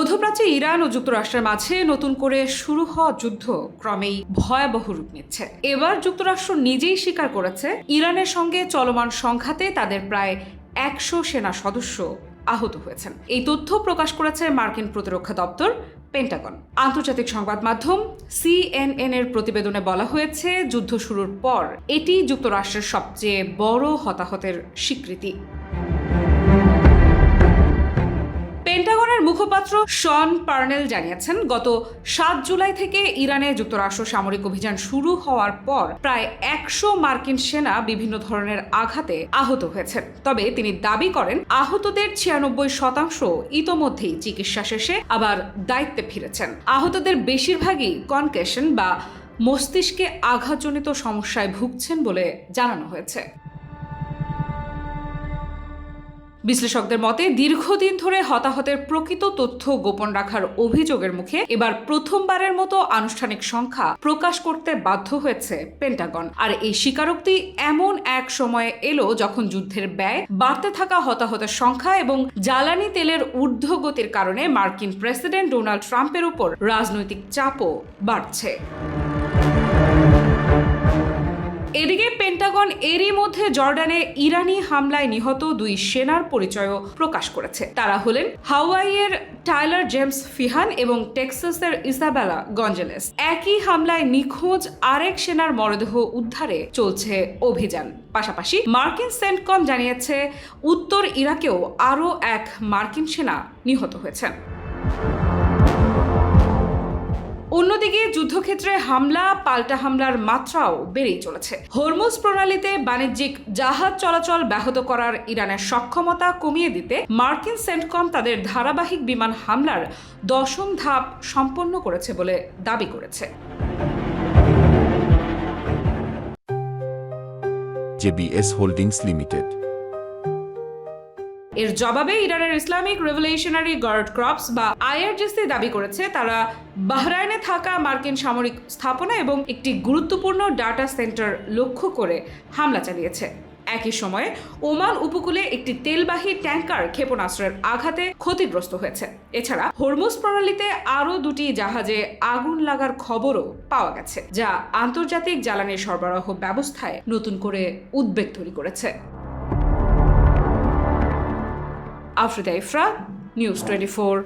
মধ্যপ্রাচ্যে ইরান ও যুক্তরাষ্ট্রের মাঝে নতুন করে শুরু হওয়া যুদ্ধ ক্রমেই ভয়াবহ রূপ নিচ্ছে। এবার যুক্তরাষ্ট্র নিজেই স্বীকার করেছে ইরানের সঙ্গে চলমান সংঘাতে তাদের প্রায় 100 সেনা সদস্য আহত হয়েছেন। এই তথ্য প্রকাশ করেছে মার্কিন প্রতিরক্ষা দপ্তর পেন্টাগন। আন্তর্জাতিক সংবাদ মাধ্যম CNN এর প্রতিবেদনে বলা হয়েছে, যুদ্ধ শুরুর পর এটি যুক্তরাষ্ট্রের সবচেয়ে বড় হতাহতের স্বীকৃতি। পেন্টাগনের মুখপাত্র শন পার্নেল জানিয়েছেন, গত 7 জুলাই থেকে ইরানে যুক্তরাষ্ট্র সামরিক অভিযান শুরু হওয়ার পর প্রায় 100 মার্কিন সেনা বিভিন্ন ধরনের আঘাতে আহত হয়েছেন। তবে তিনি দাবি করেন, আহতদের 96% ইতোমধ্যেই চিকিৎসা শেষে আবার দায়িত্বে ফিরেছেন। আহতদের বেশিরভাগই কনকেশন বা মস্তিষ্কে আঘাতজনিত সমস্যায় ভুগছেন বলে জানানো হয়েছে। বিশ্লেষকদের মতে, দীর্ঘদিন ধরে হতাহতের প্রকৃত তথ্য গোপন রাখার অভিযোগের মুখে এবার প্রথমবারের মতো আনুষ্ঠানিক সংখ্যা প্রকাশ করতে বাধ্য হয়েছে পেন্টাগন। আর এই স্বীকারোক্তি এমন এক সময়ে এলো যখন যুদ্ধের ব্যয়, বাড়তে থাকা হতাহতের সংখ্যা এবং জ্বালানি তেলের ঊর্ধ্বগতির কারণে মার্কিন প্রেসিডেন্ট ডোনাল্ড ট্রাম্পের উপর রাজনৈতিক চাপও বাড়ছে। এদিকে পেন্টাগন এরই মধ্যে জর্ডানে ইরানি হামলায় নিহত 2 সেনার পরিচয়ও প্রকাশ করেছে। তারা হলেন হাওয়াইয়ের টাইলার জেমস ফিহান এবং টেক্সাসের ইসাবেলা গঞ্জেলেস। একই হামলায় নিখোঁজ আরেক সেনার মরদেহ উদ্ধারে চলছে অভিযান। পাশাপাশি মার্কিন সেন্টকম জানিয়েছে, উত্তর ইরাকেও আরও এক মার্কিন সেনা নিহত হয়েছেন। অন্যদিকে যুদ্ধক্ষেত্রে হামলা পাল্টা হামলার মাত্রাও বেড়েই চলেছে। হরমুজ প্রণালীতে বাণিজ্যিক জাহাজ চলাচল ব্যাহত করার ইরানের সক্ষমতা কমিয়ে দিতে মার্কিন সেন্টকম তাদের ধারাবাহিক বিমান হামলার 10ম ধাপ সম্পন্ন করেছে বলে দাবি করেছে। JBS হোল্ডিংস লিমিটেড এর জবাবে ইরানের ইসলামিক রেভলিউশনারি গার্ড ক্রপস বা IRGC দাবি করেছে, তারা বাহরাইনে থাকা মার্কিন সামরিক স্থাপনা এবং একটি গুরুত্বপূর্ণ ডাটা সেন্টার লক্ষ্য করে হামলা চালিয়েছে। একই সময়ে ওমান উপকূলে একটি তেলবাহী ট্যাঙ্কার ক্ষেপণাস্ত্রের আঘাতে ক্ষতিগ্রস্ত হয়েছে। এছাড়া হরমুজ প্রণালীতে আরও 2টি জাহাজে আগুন লাগার খবরও পাওয়া গেছে, যা আন্তর্জাতিক জ্বালানি সরবরাহ ব্যবস্থায় নতুন করে উদ্বেগ তৈরি করেছে। আফ্রিদা ইফরা, নিউজ 24।